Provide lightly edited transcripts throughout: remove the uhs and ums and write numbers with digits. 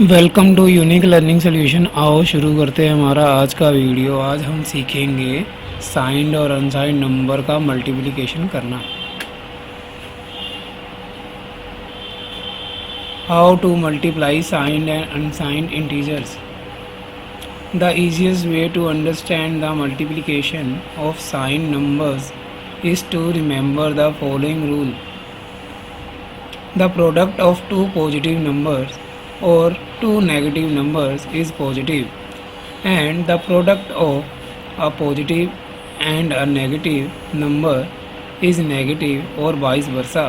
Welcome to unique learning solution. आओ शुरू करते हैं हमारा आज का वीडियो। आज हम सीखेंगे साइंड और अनसाइंड नंबर का मल्टीप्लिकेशन करना। How to multiply signed and unsigned integers. The easiest way to understand the multiplication of signed numbers is to remember the following rule. The product of two positive numbers or two negative numbers is positive and the product of a positive and a negative number is negative or vice versa.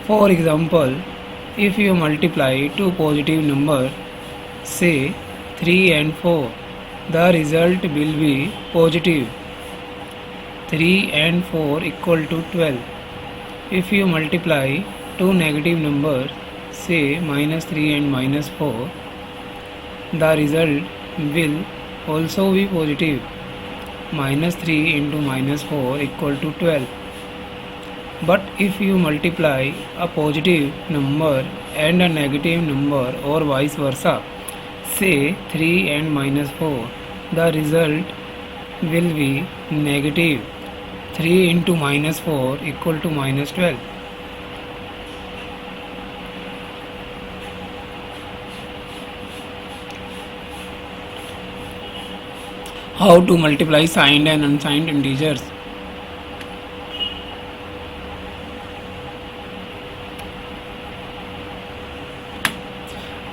For example, if you multiply two positive numbers, say 3 and 4, the result will be positive. 3 and 4 equal to 12. If you multiply two negative numbers, say -3 and -4, the result will also be positive. -3 into -4 equal to 12. But if you multiply a positive number and a negative number or vice versa, say 3 and -4, the result will be negative. 3 into -4 equal to -12. How to multiply signed and unsigned integers.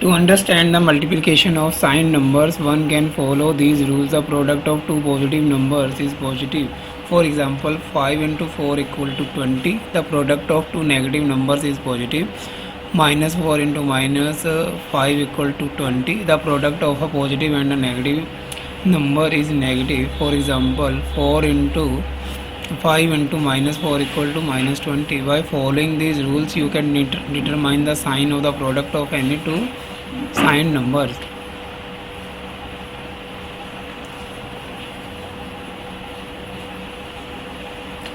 To understand the multiplication of signed numbers, one can follow these rules. The product of two positive numbers is positive. For example, 5 into 4 equal to 20. The product of two negative numbers is positive. -4 into -5 equal to 20. The product of a positive and a negative number is negative. For example, 4 into 5 into -4 equal to -20. By following these rules, you can determine the sign of the product of any two signed numbers.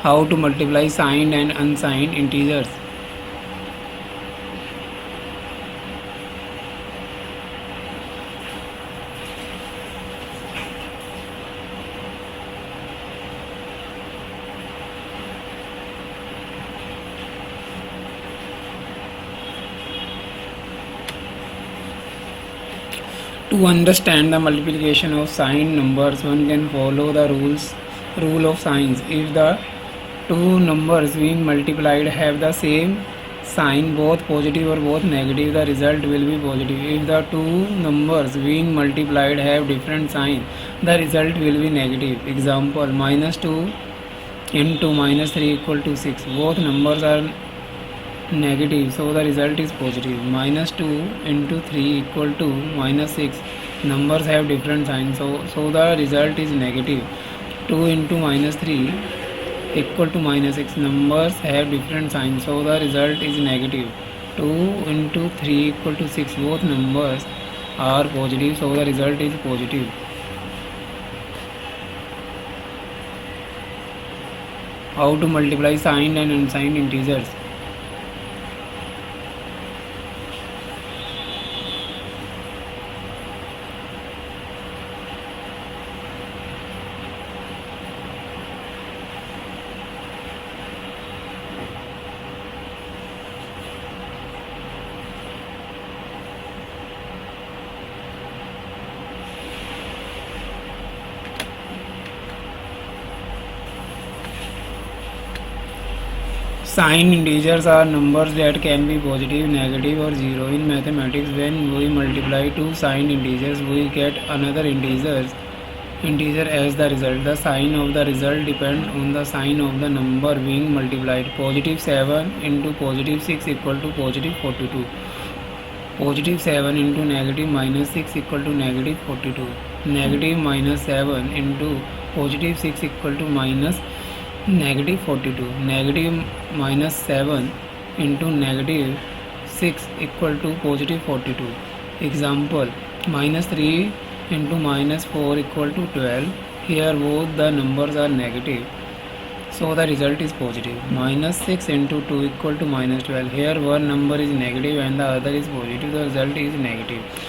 How to multiply signed and unsigned integers. To understand the multiplication of signed numbers, one can follow the rule of signs. If the two numbers being multiplied have the same sign, both positive or both negative, the result will be positive. If the two numbers being multiplied have different sign, the result will be negative. Example, -2 into -3 equal to 6. Both numbers are negative, so the result is positive. -2 into 3 equal to -6. Numbers have different signs, so the result is negative. 2 into -3 equal to -6. Numbers have different signs, so the result is negative. 2 into 3 equal to 6. Both numbers are positive, so the result is positive. How to multiply signed and unsigned integers. Signed integers are numbers that can be positive, negative or zero. In mathematics, when we multiply two signed integers, we get another integer as the result. The sign of the result depends on the sign of the number being multiplied. Positive 7 into positive 6 equal to positive 42. Positive 7 into negative -6 equal to negative 42. Negative -7 into positive 6 equal to negative 42. Negative -7 into negative 6 equal to positive 42. Example, -3 into -4 equal to 12. Here both the numbers are negative, So the result is positive. -6 into 2 equal to -12. Here one number is negative and the other is positive. The result is negative.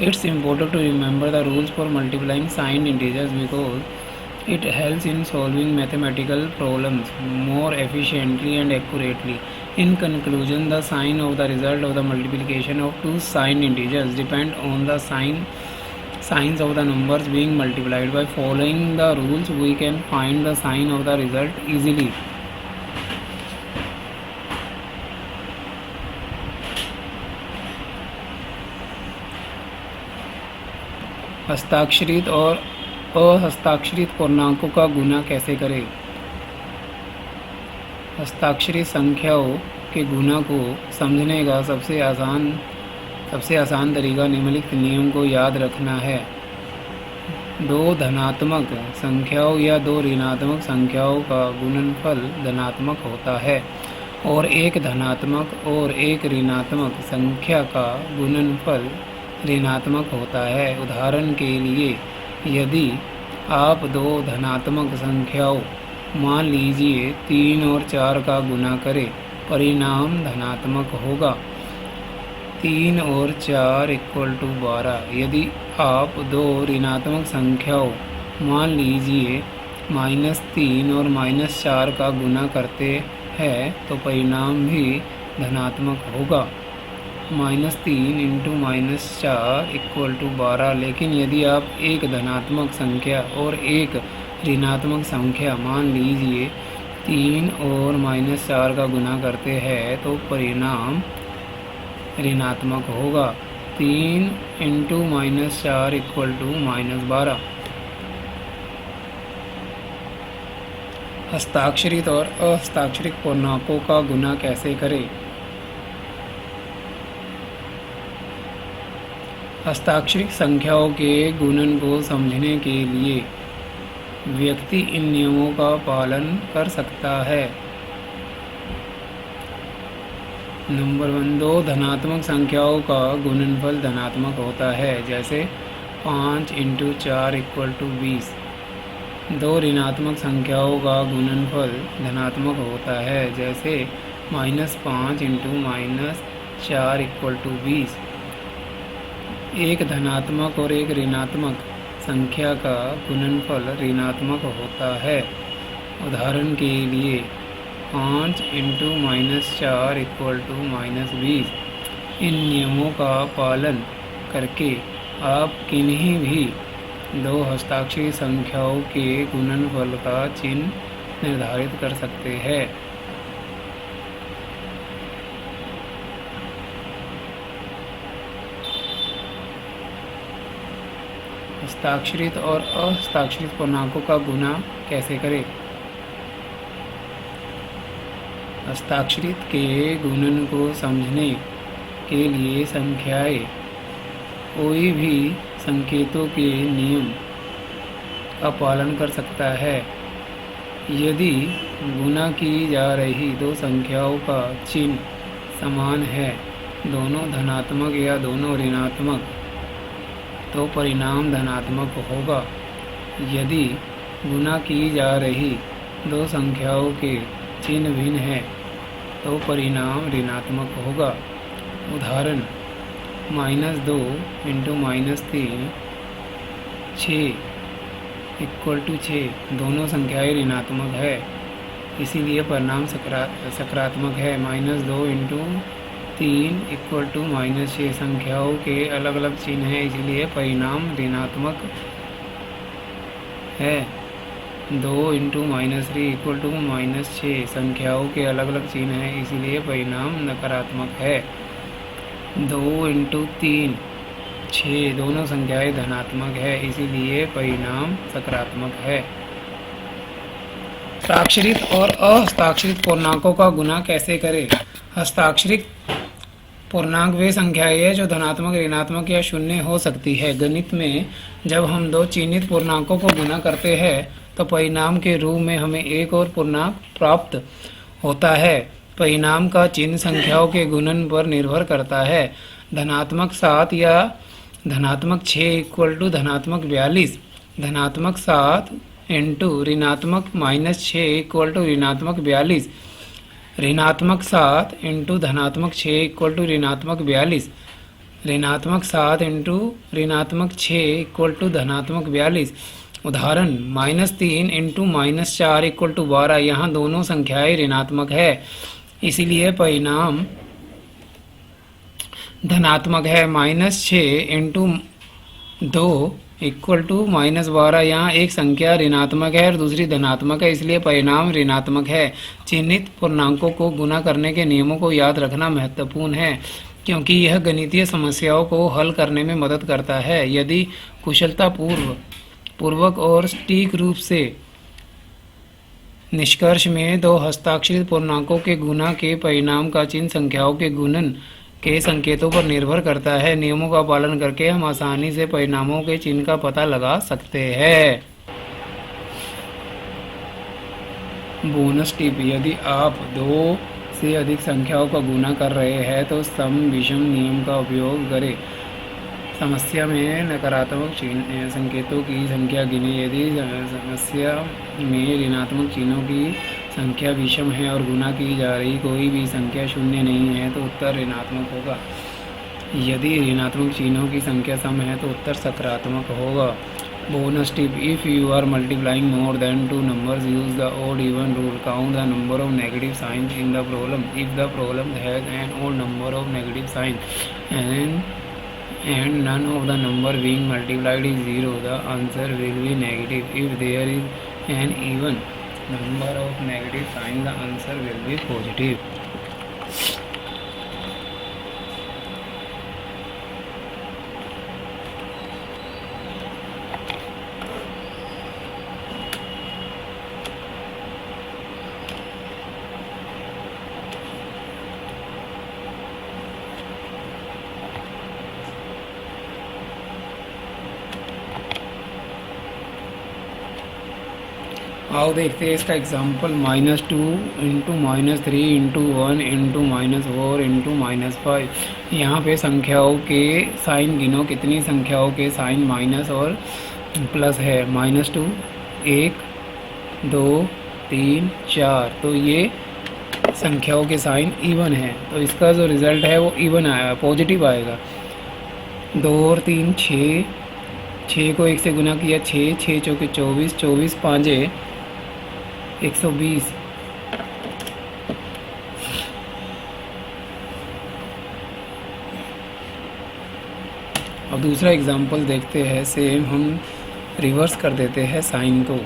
It's important to remember the rules for multiplying signed integers because it helps in solving mathematical problems more efficiently and accurately. In conclusion, the sign of the result of the multiplication of two signed integers depend on the signs of the numbers being multiplied. By following the rules, we can find the sign of the result easily. हस्ताक्षरित और अहस्ताक्षरित पूर्णांकों का गुना कैसे करें? हस्ताक्षरित संख्याओं के गुना को समझने का सबसे आसान तरीका निम्नलिखित नियम को याद रखना है। दो धनात्मक संख्याओं या दो ऋणात्मक संख्याओं का गुणनफल धनात्मक होता है और एक धनात्मक और एक ऋणात्मक संख्या का गुणनफल ऋणात्मक होता है। उदाहरण के लिए, यदि आप दो धनात्मक संख्याओं मान लीजिए 3 और 4 का गुना करें, परिणाम धनात्मक होगा। 3 और 4 इक्वल टू 12। यदि आप दो ऋणात्मक संख्याओं मान लीजिए -3 और -4 का गुना करते हैं तो परिणाम भी धनात्मक होगा। -3 इंटू -4 इक्वल टू 12। लेकिन यदि आप एक धनात्मक संख्या और एक ऋणात्मक संख्या मान लीजिए 3 और -4 का गुना करते हैं तो परिणाम ऋणात्मक होगा। 3 इंटू -4 इक्वल टू -12। हस्ताक्षरित और अहस्ताक्षरित पूर्णांकों का गुना कैसे करें? हस्ताक्षरित संख्याओं के गुणन को समझने के लिए व्यक्ति इन नियमों का पालन कर सकता है। नंबर 1, दो धनात्मक संख्याओं का गुणनफल धनात्मक होता है, जैसे 5 इंटू 4 इक्वल टू 20। दो ऋणात्मक संख्याओं का गुणनफल धनात्मक होता है, जैसे -5 इंटू -4 इक्वल टू 20। एक धनात्मक और एक ऋणात्मक संख्या का गुणनफल ऋणात्मक होता है। उदाहरण के लिए 5 इंटू -4 इक्वल टू -20। इन नियमों का पालन करके आप किन्हीं भी दो हस्ताक्षरित संख्याओं के गुणनफल का चिन्ह निर्धारित कर सकते हैं। हस्ताक्षरित और अहस्ताक्षरित पूर्णांकों का गुना कैसे करें? हस्ताक्षरित के गुणन को समझने के लिए संख्याएं कोई भी संकेतों के नियम का पालन कर सकता है। यदि गुना की जा रही दो संख्याओं का चिन्ह समान है, दोनों धनात्मक या दोनों ऋणात्मक, तो परिणाम धनात्मक होगा। यदि गुना की जा रही दो संख्याओं के चिन्ह भिन्न हैं तो परिणाम ऋणात्मक होगा। उदाहरण, -2 इंटू -3 6 इक्वल टू 6। दोनों संख्याएं ऋणात्मक है, इसीलिए परिणाम सकारात्मक है। -2 इंटू 3 इक्वल टू -6। संख्याओं के अलग अलग चिन्ह हैं, इसलिए परिणाम ऋणात्मक है। 2 इंटू -3 इक्वल टू -6। संख्याओं के अलग अलग चिन्ह हैं, इसीलिए परिणाम नकारात्मक है। 2 इंटू 3 6। दोनों संख्याएं धनात्मक है, इसीलिए परिणाम सकारात्मक है। हस्ताक्षरित और अहस्ताक्षरित पूर्णांकों का गुना कैसे करें? हस्ताक्षरित पूर्णांक वे संख्याएं हैं जो धनात्मक, ऋणात्मक या शून्य हो सकती है। गणित में जब हम दो चिन्हित पूर्णांकों को गुना करते हैं तो परिणाम के रूप में हमें एक और पूर्णांक प्राप्त होता है। परिणाम का चिन्ह संख्याओं के गुणन पर निर्भर करता है। धनात्मक 7 या धनात्मक 6 इक्वल टू धनात्मक 42। धनात्मक 7 इंटू ऋणात्मक -6 इक्वल टू ऋणात्मक 42, ऋणात्मक 7 इंटू धनात्मक 6 इक्वल टू ऋणात्मक 42, ऋणात्मक 7 इंटू ऋणात्मक 6 इक्वल टू धनात्मक 42। उदाहरण -3 इंटू -4 इक्वल टू 12। यहाँ दोनों संख्याएं ऋणात्मक है, इसीलिए परिणाम धनात्मक है। -6 इंटू 2 इक्वल टू -12। यहाँ एक संख्या ऋणात्मक है और दूसरी धनात्मक है, इसलिए परिणाम ऋणात्मक है। चिन्हित पूर्णांकों को गुणा करने के नियमों को याद रखना महत्वपूर्ण है, क्योंकि यह गणितीय समस्याओं को हल करने में मदद करता है। यदि कुशलता पूर्वक और सटीक रूप से निष्कर्ष में दो हस्ताक्षरित पूर्णांकों के गुणा के परिणाम का चिन्ह संख्याओं के गुणन के संकेतों पर निर्भर करता है। नियमों का पालन करके हम आसानी से परिणामों के चिन्ह का पता लगा सकते हैं। बोनस टिप: यदि आप 2 से अधिक संख्याओं का गुणा कर रहे हैं तो सम विषम नियम का उपयोग करें। समस्या में नकारात्मक संकेतों की संख्या गिनें। यदि समस्या में ऋणात्मक चिन्हों की संख्या विषम है और गुणा की जा रही कोई भी संख्या शून्य नहीं है तो उत्तर ऋणात्मक होगा। यदि ऋणात्मक चिन्हों की संख्या सम है तो उत्तर सकारात्मक होगा। Bonus tip: if you are multiplying more than 2 numbers, use the odd even rule. Count the number of negative signs in the problem. If the problem has an odd number of negative signs and none of the number being multiplied is 0, the answer will be negative. If there is an even number of negative signs, the answer will be positive. आओ देखते हैं इसका example. -2 into -3 into 1 into -4 into -5। यहाँ पे संख्याओं के sign गिनो। कितनी संख्याओं के साइन माइनस और प्लस है? -2, 1, 2, 3, 4। तो ये संख्याओं के साइन इवन है, तो इसका जो रिज़ल्ट है वो इवन आएगा, पॉजिटिव आएगा। 2 और 3 6, 6 को 1 से गुना किया 6, 6 चौके 24, 24 पाँचे 120। अब दूसरा एग्जांपल देखते हैं। सेम हम रिवर्स कर देते हैं साइन को।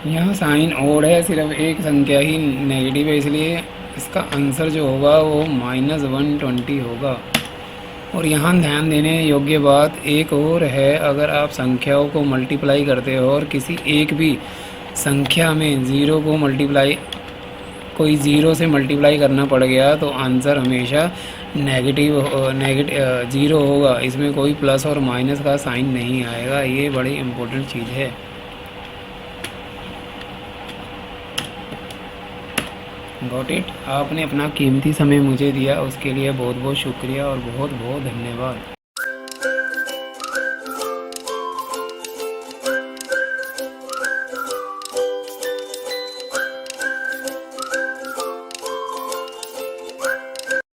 यहाँ साइन ओड है, सिर्फ एक संख्या ही नेगेटिव है, इसलिए इसका आंसर जो होगा वो -120 होगा। और यहाँ ध्यान देने योग्य बात एक और है, अगर आप संख्याओं को मल्टीप्लाई करते हो और किसी एक भी संख्या में कोई ज़ीरो से मल्टीप्लाई करना पड़ गया तो आंसर हमेशा नेगेटिव 0 होगा। इसमें कोई प्लस और माइनस का साइन नहीं आएगा। ये बड़ी इम्पोर्टेंट चीज़ है। Got it. आपने अपना कीमती समय मुझे दिया, उसके लिए बहुत बहुत शुक्रिया और बहुत बहुत धन्यवाद।